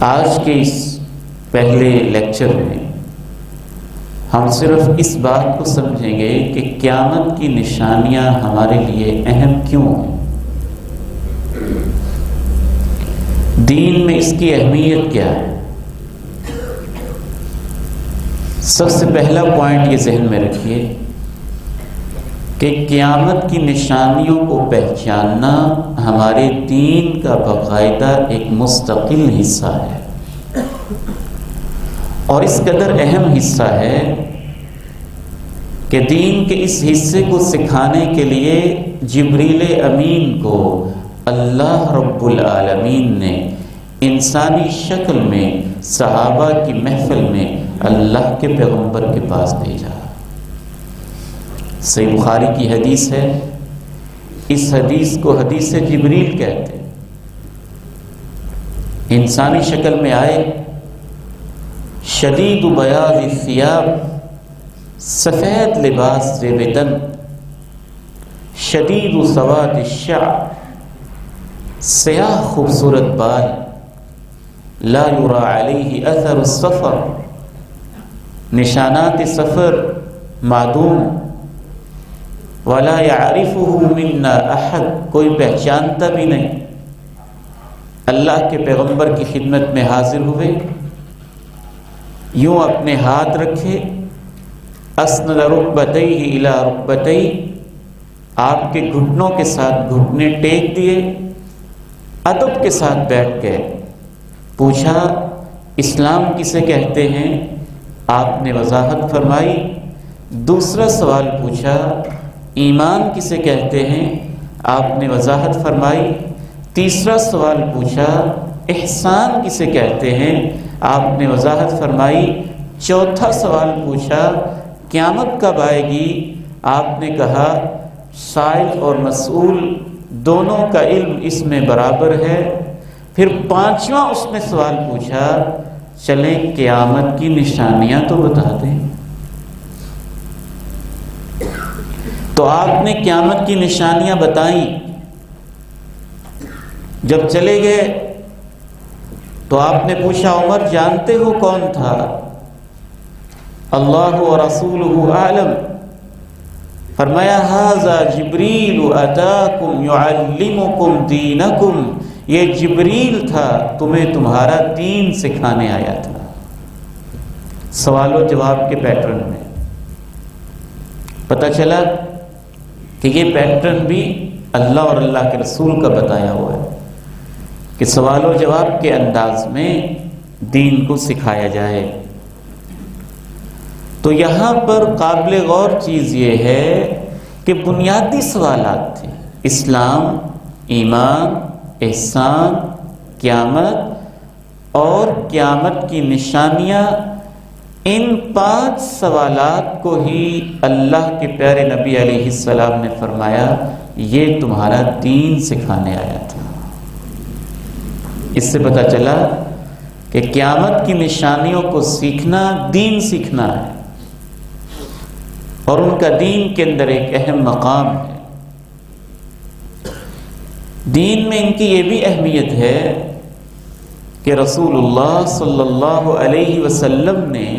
آج کے اس پہلے لیکچر میں ہم صرف اس بات کو سمجھیں گے کہ قیامت کی نشانیاں ہمارے لیے اہم کیوں ہیں، دین میں اس کی اہمیت کیا ہے۔ سب سے پہلا پوائنٹ یہ ذہن میں رکھیے کہ قیامت کی نشانیوں کو پہچاننا ہمارے دین کا باقاعدہ ایک مستقل حصہ ہے، اور اس قدر اہم حصہ ہے کہ دین کے اس حصے کو سکھانے کے لیے جبریل امین کو اللہ رب العالمین نے انسانی شکل میں صحابہ کی محفل میں اللہ کے پیغمبر کے پاس بھیجا۔ صحیح بخاری کی حدیث ہے، اس حدیث کو حدیث جبریل کہتے ہیں۔ انسانی شکل میں آئے، شدید بیاض الثیاب، سفید لباس زیب تن، شدید سواد الشعر، سیاہ خوبصورت بال، لا یری علیہ اثر السفر، نشانات سفر معدوم، ولا یعرفہ منا احد، کوئی پہچانتا بھی نہیں۔ اللہ کے پیغمبر کی خدمت میں حاضر ہوئے، یوں اپنے ہاتھ رکھے، اسند رکبتیہ الی رکبتیہ، آپ کے گھٹنوں کے ساتھ گھٹنے ٹیک دیے، ادب کے ساتھ بیٹھ گئے۔ پوچھا اسلام کسے کہتے ہیں؟ آپ نے وضاحت فرمائی۔ دوسرا سوال پوچھا ایمان کسے کہتے ہیں؟ آپ نے وضاحت فرمائی۔ تیسرا سوال پوچھا احسان کسے کہتے ہیں؟ آپ نے وضاحت فرمائی۔ چوتھا سوال پوچھا قیامت کب آئے گی؟ آپ نے کہا سائل اور مسئول دونوں کا علم اس میں برابر ہے۔ پھر پانچواں اس نے سوال پوچھا چلیں قیامت کی نشانیاں تو بتا دیں۔ تو آپ نے قیامت کی نشانیاں بتائیں۔ جب چلے گئے تو آپ نے پوچھا عمر جانتے ہو کون تھا؟ اللہ و رسولہ اعلم۔ فرمایا ھذا جبریل اتاکم یعلمکم دینکم، یہ جبریل تھا، تمہیں تمہارا دین سکھانے آیا تھا۔ سوال و جواب کے پیٹرن میں پتہ چلا کہ یہ پیٹرن بھی اللہ اور اللہ کے رسول کا بتایا ہوا ہے کہ سوال و جواب کے انداز میں دین کو سکھایا جائے۔ تو یہاں پر قابل غور چیز یہ ہے کہ بنیادی سوالات تھے، اسلام، ایمان، احسان، قیامت اور قیامت کی نشانیاں۔ ان 5 سوالات کو ہی اللہ کے پیارے نبی علیہ السلام نے فرمایا یہ تمہارا دین سکھانے آیا تھا۔ اس سے پتہ چلا کہ قیامت کی نشانیوں کو سیکھنا دین سیکھنا ہے، اور ان کا دین کے اندر ایک اہم مقام ہے۔ دین میں ان کی یہ بھی اہمیت ہے کہ رسول اللہ صلی اللہ علیہ وسلم نے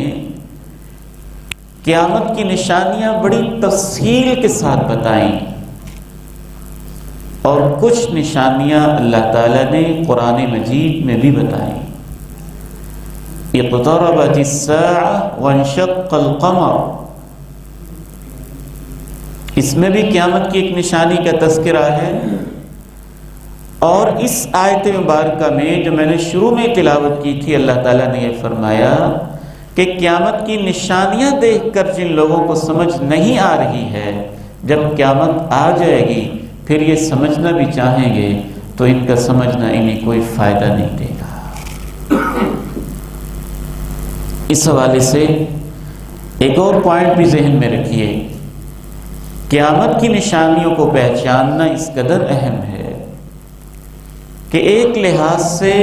قیامت کی نشانیاں بڑی تفصیل کے ساتھ بتائیں، اور کچھ نشانیاں اللہ تعالیٰ نے قرآن مجید میں بھی بتائیں۔ اقتربت الساعة وانشق القمر، اس میں بھی قیامت کی ایک نشانی کا تذکرہ ہے، اور اس آیت مبارکہ میں جو میں نے شروع میں تلاوت کی تھی اللہ تعالیٰ نے یہ فرمایا کہ قیامت کی نشانیاں دیکھ کر جن لوگوں کو سمجھ نہیں آ رہی ہے، جب قیامت آ جائے گی پھر یہ سمجھنا بھی چاہیں گے تو ان کا سمجھنا انہیں کوئی فائدہ نہیں دے گا۔ اس حوالے سے ایک اور پوائنٹ بھی ذہن میں رکھیے، قیامت کی نشانیوں کو پہچاننا اس قدر اہم ہے کہ ایک لحاظ سے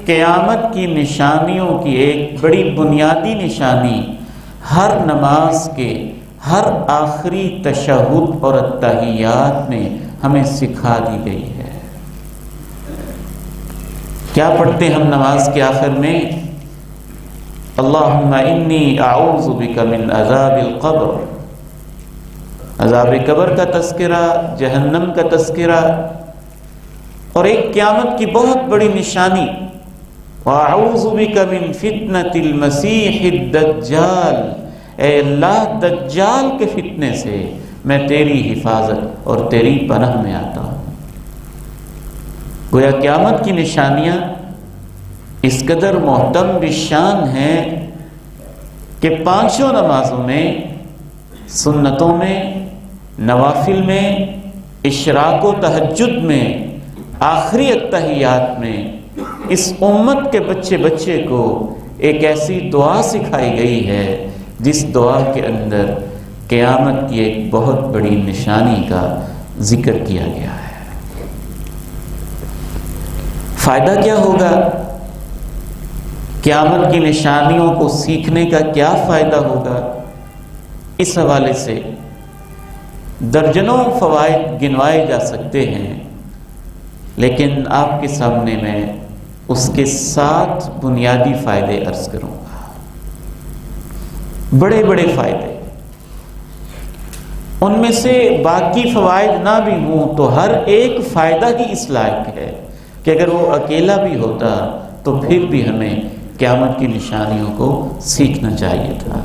قیامت کی نشانیوں کی ایک بڑی بنیادی نشانی ہر نماز کے ہر آخری تشہد اور التحیات میں ہمیں سکھا دی گئی ہے۔ کیا پڑھتے ہم نماز کے آخر میں؟ اللہم انی اعوذ بک من عذاب القبر، عذاب قبر کا تذکرہ، جہنم کا تذکرہ، اور ایک قیامت کی بہت بڑی نشانی وَأَعُوذُ بِكَ مِن فِتْنَةِ الْمَسِيحِ الدَّجَّالِ، اے اللہ دجال کے فتنے سے میں تیری حفاظت اور تیری پناہ میں آتا ہوں۔ گویا قیامت کی نشانیاں اس قدر محتم بشان ہیں کہ پانچوں نمازوں میں، سنتوں میں، نوافل میں، اشراق و تہجد میں، آخری اتحیات میں اس امت کے بچے کو ایک ایسی دعا سکھائی گئی ہے جس دعا کے اندر قیامت کی ایک بہت بڑی نشانی کا ذکر کیا گیا ہے۔ فائدہ کیا ہوگا؟ قیامت کی نشانیوں کو سیکھنے کا کیا فائدہ ہوگا؟ اس حوالے سے درجنوں فوائد گنوائے جا سکتے ہیں، لیکن آپ کے سامنے میں اس کے 7 بنیادی فائدے عرض کروں گا، بڑے بڑے فائدے۔ ان میں سے باقی فوائد نہ بھی ہوں تو ہر ایک فائدہ ہی اس لائق ہے کہ اگر وہ اکیلا بھی ہوتا تو پھر بھی ہمیں قیامت کی نشانیوں کو سیکھنا چاہیے تھا۔